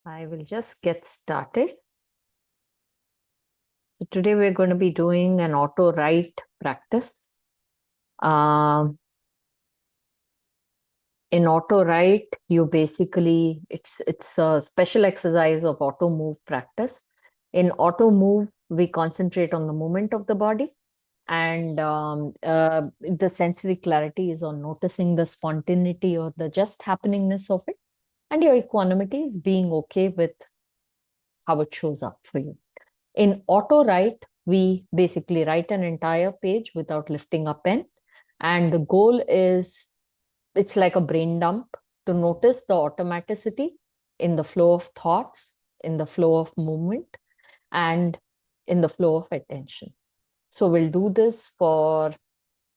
I will just get started. So today we're going to be doing an auto write practice. Um, in auto write, you basically it's a special exercise of auto move practice. In auto move, we concentrate on the movement of the body, and the sensory clarity is on noticing the spontaneity or the just happeningness of it, and your equanimity is being okay with how it shows up for you. In auto write, we basically write an entire page without lifting a pen. And the goal is it's like a brain dump to notice the automaticity in the flow of thoughts, in the flow of movement, and in the flow of attention. So we'll do this for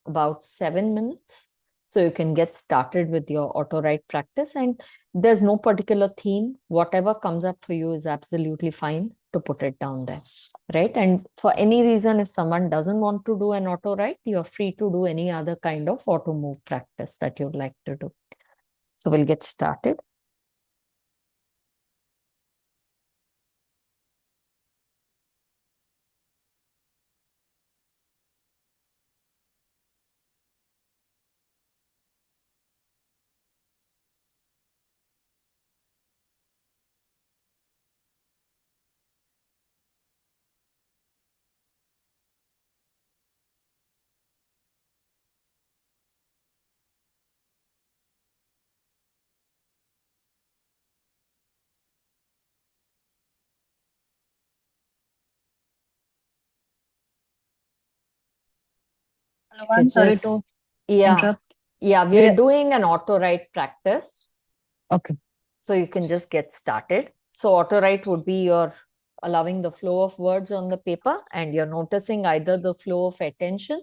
about 7 minutes. So you can get started with your auto write practice. And there's no particular theme. Whatever comes up for you is absolutely fine to put it down there. Right. And for any reason, if someone doesn't want to do an auto write, you're free to do any other kind of auto move practice that you'd like to do. So we'll get started. Hello, You I'm sorry just, to yeah, interrupt. yeah, we We are are, doing an auto write practice. okay, So you can just get started. So auto write would be your allowing the flow of words on the paper, and you're noticing either the flow of attention,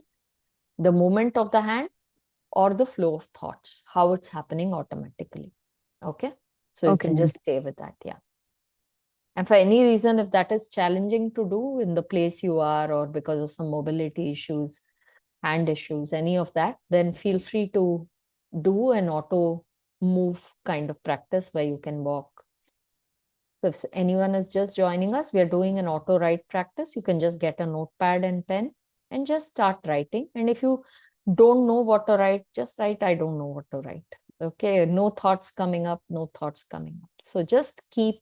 the movement of the hand, or the flow of thoughts, how it's happening automatically. Okay. So you can okay, just stay with that. Yeah. And for any reason, if that is challenging to do in the place you are, or because of some mobility issues, hand issues, any of that, then feel free to do an auto move kind of practice where you can walk. So if anyone is just joining us, we are doing an auto write practice. You can just get a notepad and pen and just start writing. And if you don't know what to write, just write, I don't know what to write. Okay, no thoughts coming up, no thoughts coming up. So just keep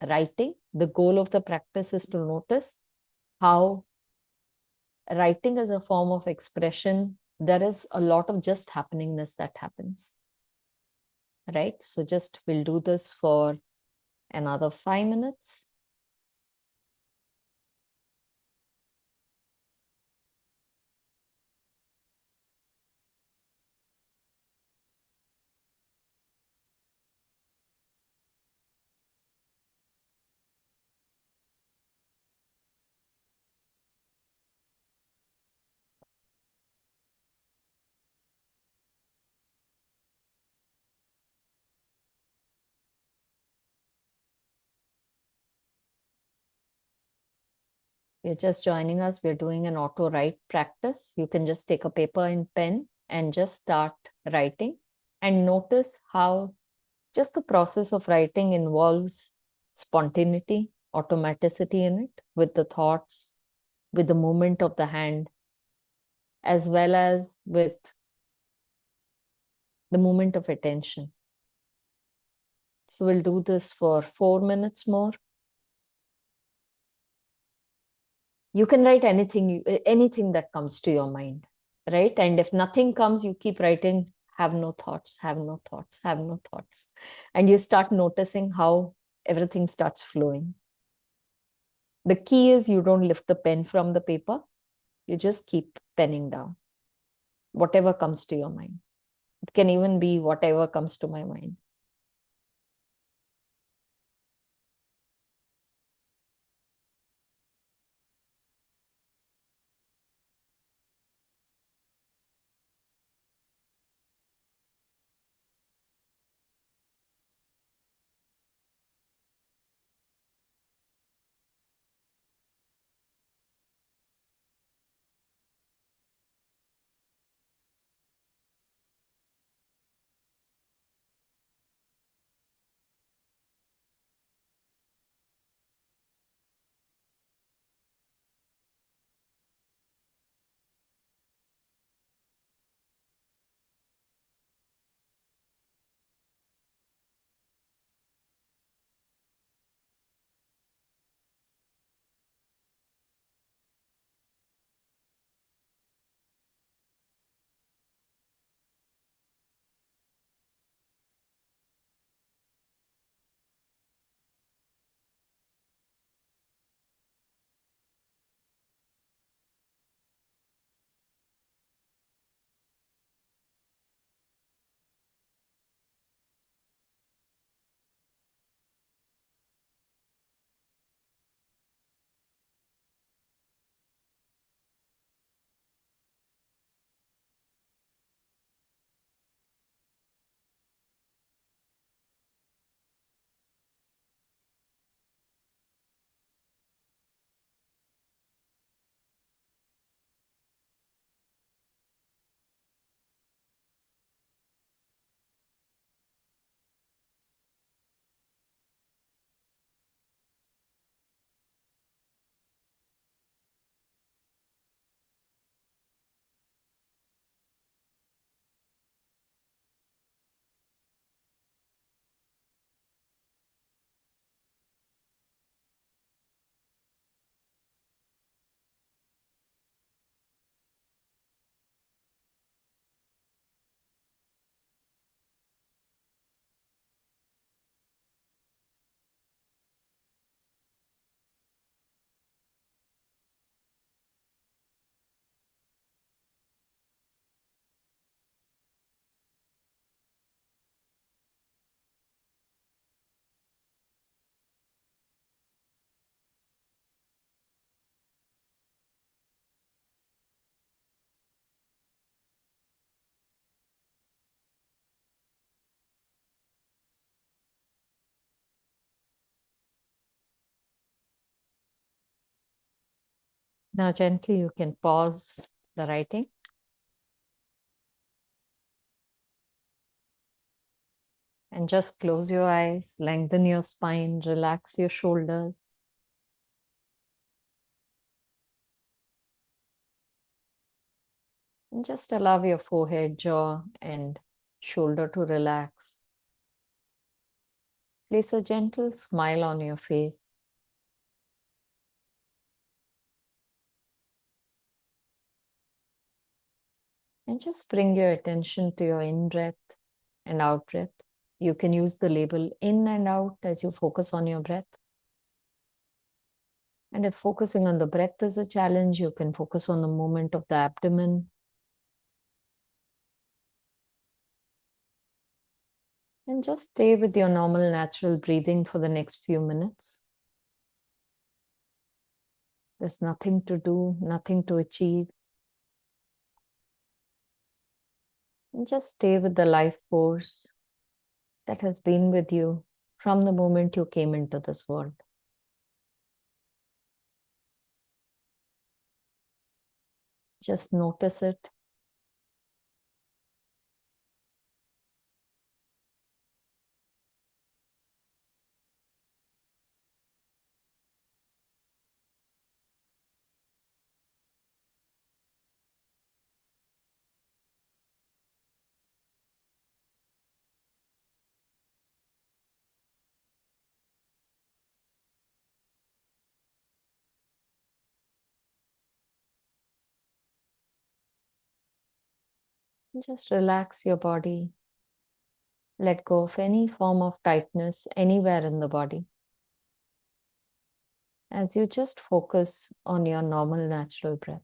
writing. The goal of the practice is to notice how writing is a form of expression. There is a lot of just happeningness that happens, right? So just we'll do this for another 5 minutes. You're just joining us, we're doing an auto write practice. You can just take a paper and pen and just start writing, and notice how just the process of writing involves spontaneity, automaticity in it, with the thoughts, with the movement of the hand, as well as with the movement of attention. So we'll do this for 4 minutes more. You can write anything that comes to your mind, right? And if nothing comes, you keep writing, have no thoughts, have no thoughts, have no thoughts. And you start noticing how everything starts flowing. The key is you don't lift the pen from the paper. You just keep penning down whatever comes to your mind. It can even be whatever comes to my mind. Now, gently, you can pause the writing and just close your eyes, lengthen your spine, relax your shoulders. And just allow your forehead, jaw, and shoulder to relax. Place a gentle smile on your face. And just bring your attention to your in breath and out breath. You can use the label in and out as you focus on your breath. And if focusing on the breath is a challenge, you can focus on the movement of the abdomen. And just stay with your normal, natural breathing for the next few minutes. There's nothing to do, nothing to achieve. And just stay with the life force that has been with you from the moment you came into this world. Just notice it. Just relax your body. Let go of any form of tightness anywhere in the body as you just focus on your normal, natural breath,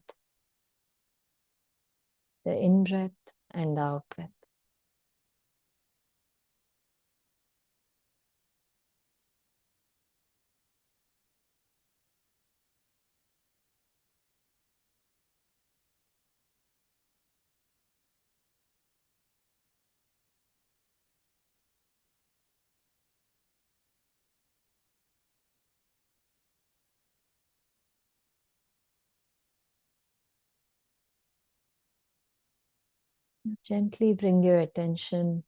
the in breath and the out breath. Gently bring your attention,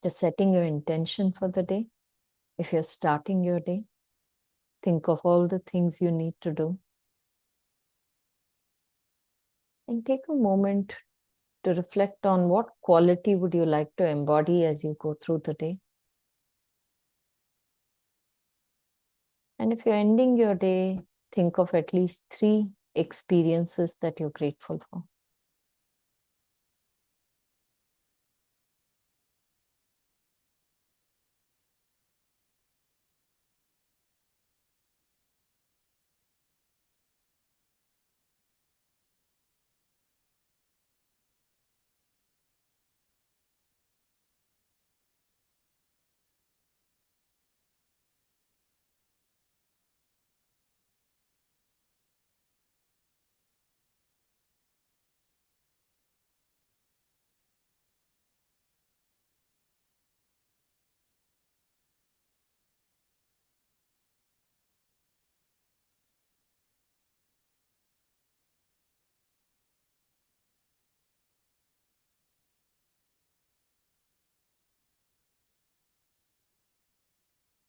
just setting your intention for the day. If you're starting your day, think of all the things you need to do and take a moment to reflect on what quality would you like to embody as you go through the day. And if you're ending your day, think of at least 3 experiences that you're grateful for.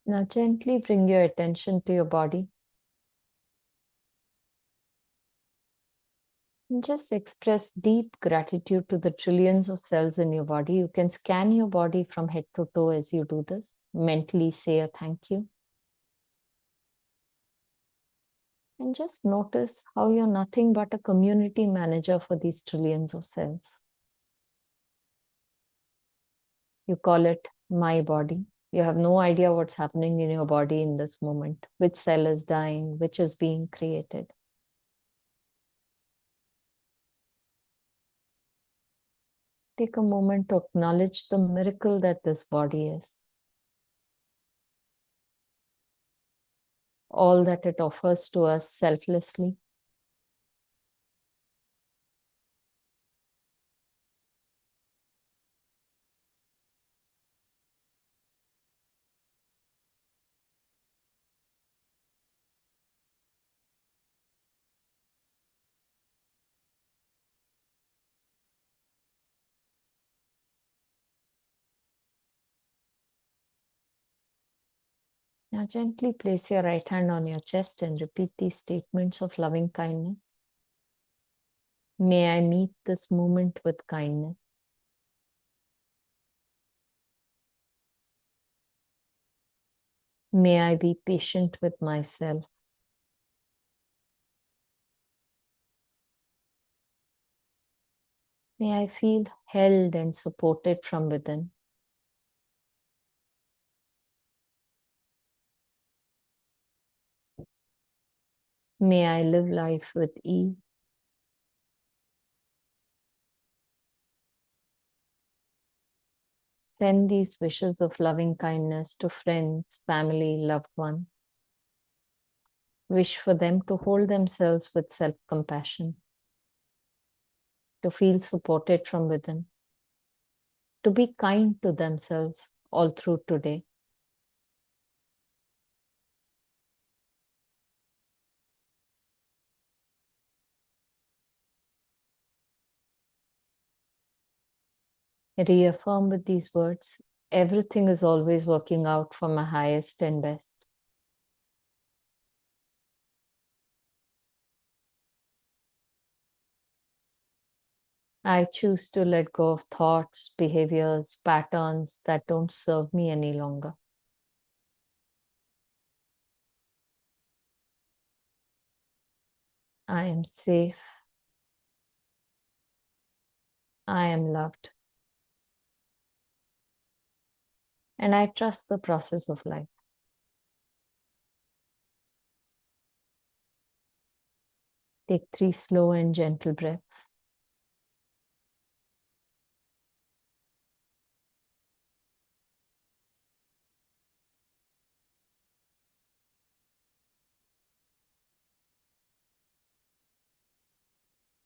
Now, gently bring your attention to your body and just express deep gratitude to the trillions of cells in your body. You can scan your body from head to toe as you do this. Mentally say a thank you. And just notice how you're nothing but a community manager for these trillions of cells. You call it my body. You have no idea what's happening in your body in this moment, which cell is dying, which is being created. Take a moment to acknowledge the miracle that this body is, all that it offers to us selflessly. Now, gently place your right hand on your chest and repeat these statements of loving kindness. May I meet this moment with kindness. May I be patient with myself. May I feel held and supported from within. May I live life with ease. Send these wishes of loving kindness to friends, family, loved ones. Wish for them to hold themselves with self-compassion, to feel supported from within, to be kind to themselves all through today. Reaffirm with these words, everything is always working out for my highest and best. I choose to let go of thoughts, behaviors, patterns that don't serve me any longer. I am safe. I am loved. And I trust the process of life. Take 3 slow and gentle breaths.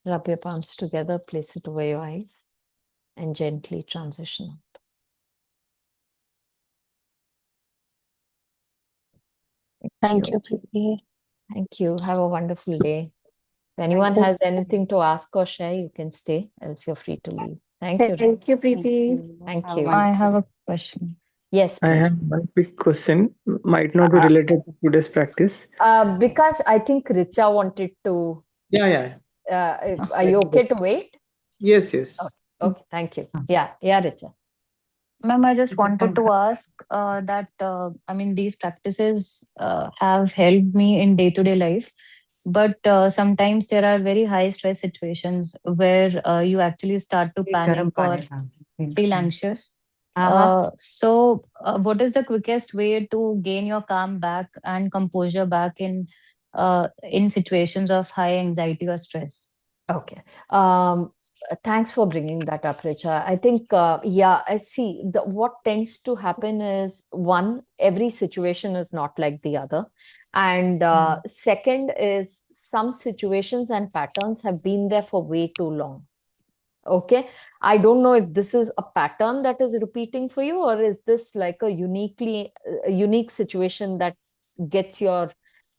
Rub your palms together, place it over your eyes, and gently transition out. Thank you, Preeti. Thank you. Have a wonderful day. If Thank anyone you. has anything to ask or share, you can stay, else you're free to leave. Thank you. Thank you, Thank Preeti. you. Thank Have a you. I wonderful have day. a question. Yes, I please. have one quick question, might not be Uh, related to today's practice. because I think Richa wanted to. Yeah, yeah. Are you okay to wait? Yes, Okay, yes. okay, thank you. Yeah, Richa. Ma'am, I just wanted to ask that, I mean, these practices have helped me in day-to-day life, but sometimes there are very high stress situations where you actually start to एक गरम panic or पानी डाल feel anxious. Uh-huh. What is the quickest way to gain your calm back and composure back in situations of high anxiety or stress? Okay. Thanks for bringing that up, Richa. I think, yeah, I see. What tends to happen is one, every situation is not like the other. And second is some situations and patterns have been there for way too long. Okay. I don't know if this is a pattern that is repeating for you, or is this like a unique situation that gets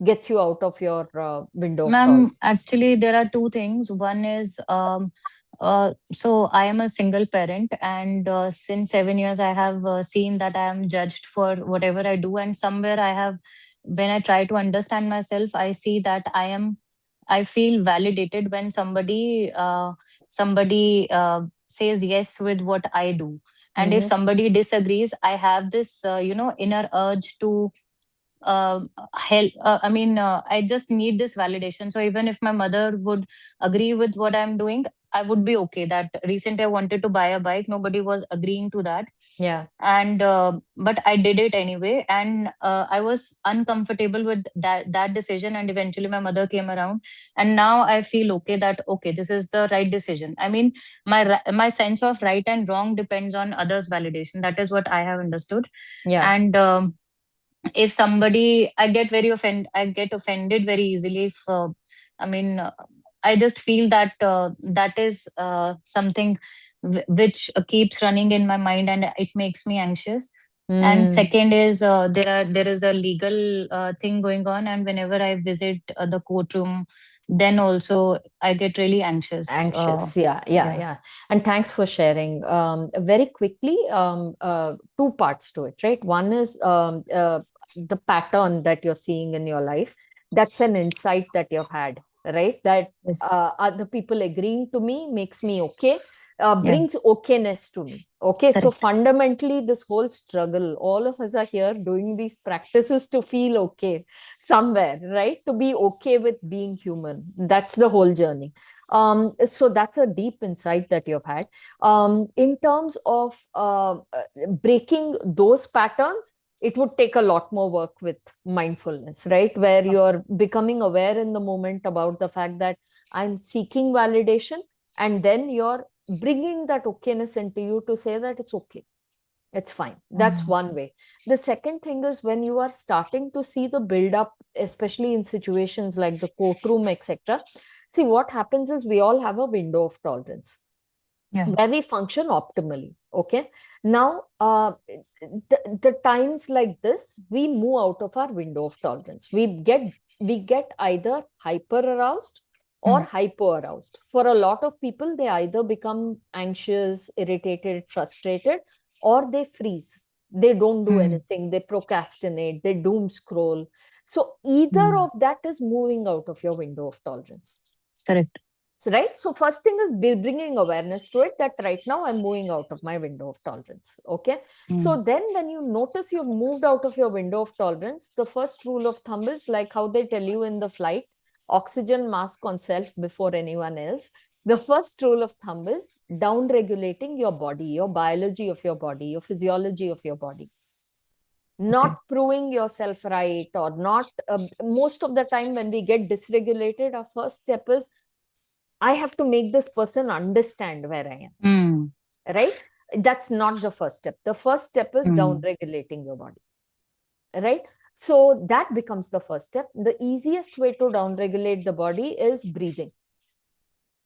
gets you out of your window of Ma'am, tolerance. actually, there are two things. One is, so I am a single parent, and since 7 years, I have seen that I am judged for whatever I do. And somewhere I have, when I try to understand myself, I see that I feel validated when somebody says yes with what I do. And if Mm-hmm. somebody disagrees, I have this, inner urge to help. I just need this validation. So even if my mother would agree with what I'm doing, I would be okay. That recently I wanted to buy a bike, nobody was agreeing to that, Yeah. and but I did it anyway, and I was uncomfortable with that decision, and eventually my mother came around, and now I feel okay, that okay, this is the right decision. I mean, my sense of right and wrong depends on others validation. That is what I have understood. Yeah. And if somebody, I get offended very easily if i mean uh, I just feel that that is something which keeps running in my mind, and it makes me anxious. And Mm, second is, there is a legal thing going on, and whenever I visit the courtroom, then also I get really anxious. anxious. Yeah. And thanks for sharing. Very quickly, two parts to it, right? One is the pattern that you're seeing in your life, that's an insight that you've had, right? That Yes. other people agreeing to me makes me okay, Yeah. brings okayness to me. Okay, so Correct. fundamentally, this whole struggle, all of us are here doing these practices to feel okay somewhere, right? To be okay with being human. That's the whole journey. So that's a deep insight that you've had. In terms of breaking those patterns, it would take a lot more work with mindfulness, right? Where you're becoming aware in the moment about the fact that I'm seeking validation, and then you're bringing that okayness into you to say that it's okay. It's fine. That's one way. The second thing is when you are starting to see the build up, especially in situations like the courtroom, etc. See, what happens is we all have a window of tolerance Yeah. where we function optimally. Okay. Now, the times like this, we move out of our window of tolerance. We get either hyper aroused or hypo aroused. For a lot of people, they either become anxious, irritated, frustrated, or they freeze. They don't do anything. They procrastinate. They doom scroll. So either of that is moving out of your window of tolerance. Correct. Right? So first thing is bringing awareness to it that right now I'm moving out of my window of tolerance. Okay. So then when you notice you've moved out of your window of tolerance, the first rule of thumb is like how they tell you in the flight, oxygen mask on self before anyone else. The first rule of thumb is down regulating your body, your biology of your body, your physiology of your body. Not proving yourself right or not. Most of the time when we get dysregulated, our first step is I have to make this person understand where I am. Right? That's not the first step. The first step is down regulating your body. Right? So that becomes the first step. The easiest way to down regulate the body is breathing.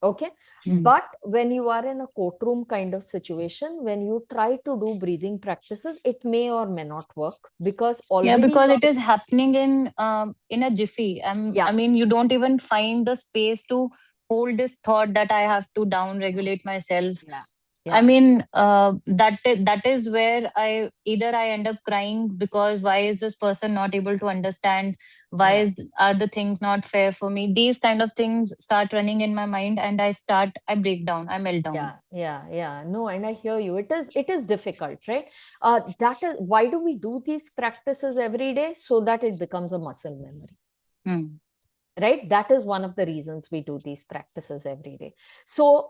Okay. But when you are in a courtroom kind of situation, when you try to do breathing practices, it may or may not work because already because it is happening in a jiffy. I mean, you don't even find the space to hold this thought that I have to down regulate myself. I mean, that is where I end up crying because why is this person not able to understand? Why are the things not fair for me? These kind of things start running in my mind, and I break down, I melt down. Yeah. No, and I hear you. It is difficult, right? That is why do we do these practices every day? So that it becomes a muscle memory. Right? That is one of the reasons we do these practices every day. So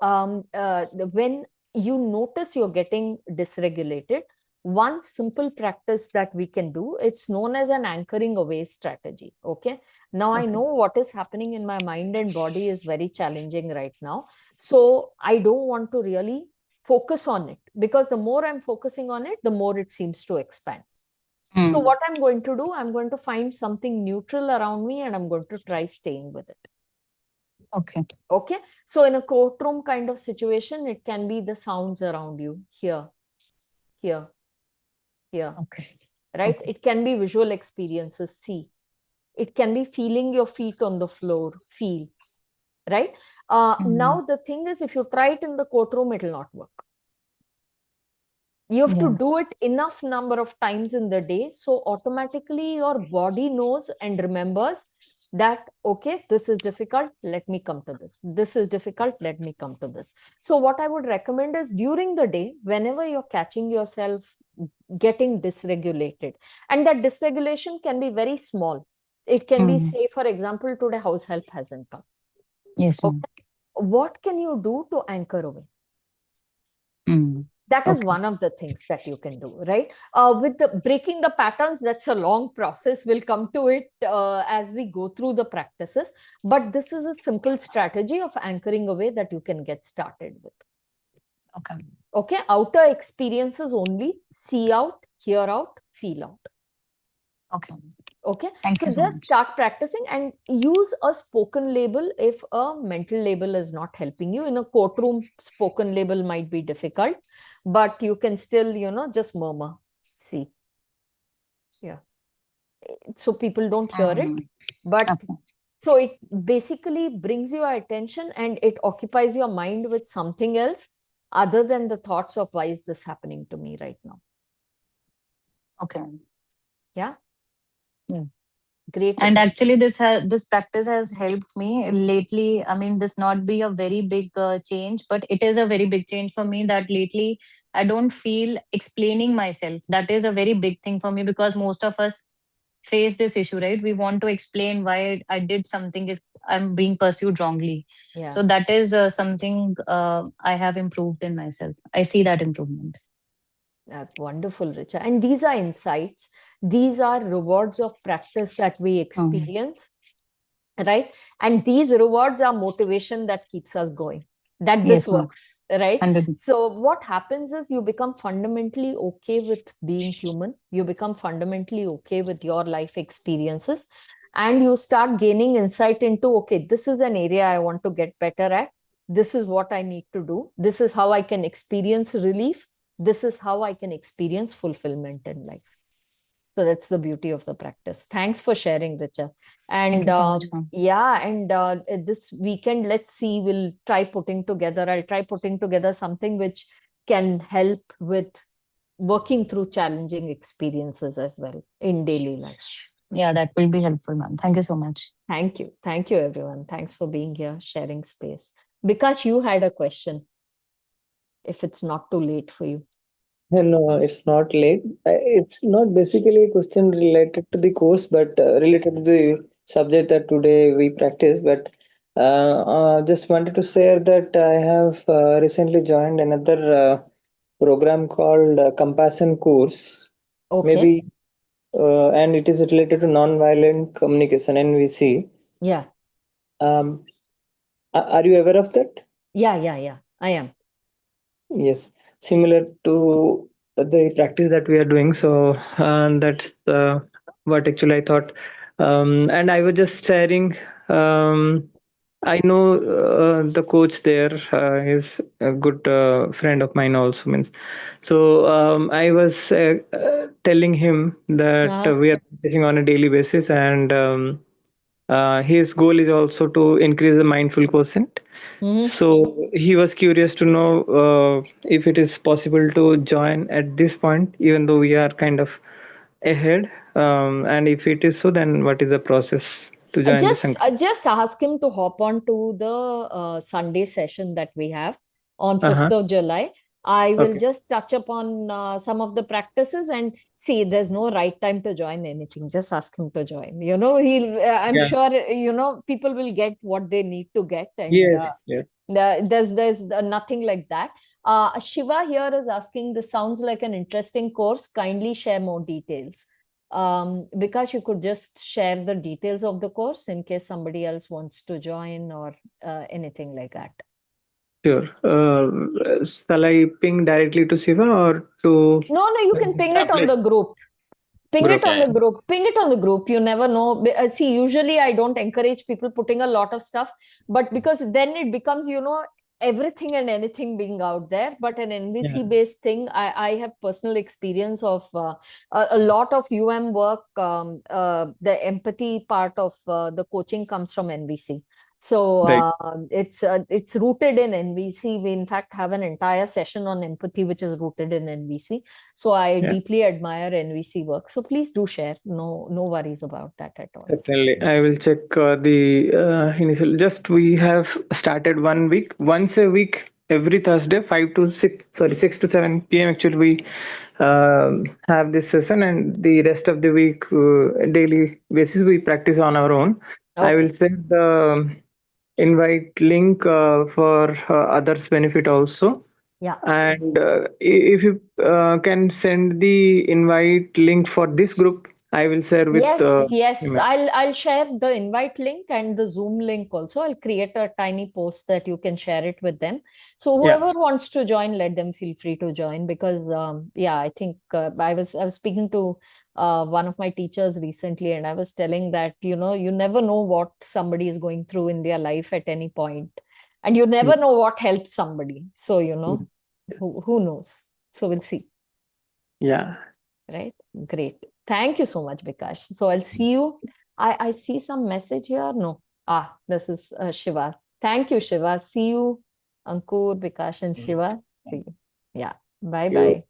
when you notice you're getting dysregulated, one simple practice that we can do, it's known as an anchoring away strategy. Okay. Now I know what is happening in my mind and body is very challenging right now. So I don't want to really focus on it because the more I'm focusing on it, the more it seems to expand. So what I'm going to do, I'm going to find something neutral around me and I'm going to try staying with it. Okay. So in a courtroom kind of situation, it can be the sounds around you here, here, here. Right? It can be visual experiences, see. It can be feeling your feet on the floor, feel. Right? Now the thing is, if you try it in the courtroom, it will not work. You have to do it enough number of times in the day. So automatically your body knows and remembers that, okay, this is difficult. Let me come to this. This is difficult. Let me come to this. So what I would recommend is during the day, whenever you're catching yourself getting dysregulated, and that dysregulation can be very small. It can be, say, for example, today house help hasn't come. Okay. What can you do to anchor away? That is one of the things that you can do, right? With the breaking the patterns, that's a long process. We'll come to it as we go through the practices. But this is a simple strategy of anchoring away that you can get started with. Okay. Outer experiences only. See out, hear out, feel out. Okay. So just start practicing and use a spoken label if a mental label is not helping you. In a courtroom, spoken label might be difficult, but you can still, just murmur. See. Yeah. So people don't hear it, but so it basically brings your attention and it occupies your mind with something else other than the thoughts of why is this happening to me right now. Yeah. Yeah. Great, And Vikash. actually, this practice has helped me lately. I mean, this not be a very big change, but it is a very big change for me that lately I don't feel explaining myself. That is a very big thing for me because most of us face this issue, right? We want to explain why I did something if I'm being pursued wrongly. Yeah. So that is something I have improved in myself. I see that improvement. Wonderful, Richa. And these are insights. These are rewards of practice that we Mhm. experience, right? And these rewards are motivation that keeps us going, that this Yes, ma'am. works, right? 100. So what happens is you become fundamentally okay with being human. You become fundamentally okay with your life experiences, and you start gaining insight into, okay, this is an area I want to get better at. This is what I need to do. This is how I can experience relief. This is how I can experience fulfillment in life. So that's the beauty of the practice. Thanks for sharing, Richa. Thank And you so much, ma'am. yeah, and this weekend, let's see, we'll try putting together, I'll try putting together something which can help with working through challenging experiences as well in daily life. Yeah, that will be helpful, ma'am. Thank you so much. Thank you. Thank you, everyone. Thanks for being here, sharing space. Because you had a question, if it's not too late for you. No, it's not late. It's not basically a question related to the course, but related to the subject that today we practice. But just wanted to share that I have recently joined another program called Compassion course. Okay. Maybe, and it is related to non-violent communication (NVC). Yeah. Are you aware of that? Yeah. I am. Yes, similar to the practice that we are doing. So that's what actually I thought. And I was just sharing. Um, I know the coach there is a good friend of mine also means. So I was telling him that Uh-huh. we are practicing on a daily basis, and his goal is also to increase the mindful quotient. Mm-hmm. So he was curious to know if it is possible to join at this point, even though we are kind of ahead. And if it is so, then what is the process to join the Sankalp? Just ask him to hop on to the Sunday session that we have on Uh-huh. 5th of July. I will Okay. just touch upon some of the practices and see there's no right time to join anything. Just ask him to join. I'm Yeah. sure, people will get what they need to get, and Yes. Yeah. there's nothing like that. Shiva here is asking, this sounds like an interesting course. Kindly share more details. Because you could just share the details of the course in case somebody else wants to join or anything like that. Sure. Shall I ping directly to Siva or to No, you can ping it on Apply the group. Ping it group? on Yeah. the group. Ping it on the group. You never know. See, usually I don't encourage people putting a lot of stuff, but because then it becomes, everything and anything being out there. But an Yeah. NVC based thing, I have personal experience of a lot of work. The empathy part of the coaching comes from NVC. So Right. it's rooted in NVC. We in fact have an entire session on empathy, which is rooted in NVC. So I Yeah. deeply admire NVC work. So please do share. No worries about that at all. Certainly, I will check the initial. Just we have started 1 week, once a week, every Thursday, 5 to 6. Sorry, 6 to 7 p.m. Actually, we have this session, and the rest of the week, daily basis, we practice on our own. I will Okay. send the invite link for others' benefit also. Yeah. And if you can send the invite link for this group, I will share with Yes. him. I'll share the invite link and the Zoom link also. I'll create a tiny post that you can share it with them. So Yeah. whoever wants to join, let them feel free to join because yeah, I think I was speaking to one of my teachers recently, and I was telling that you never know what somebody is going through in their life at any point, and you never know what helps somebody. So who knows? So we'll see. Yeah. Right? Great. Thank you so much, Bikash. So I'll see you. I see some message here. No. This is Shiva. Thank you, Shiva. See you, Ankur, Bikash, and Shiva. See you. Yeah. Bye You bye.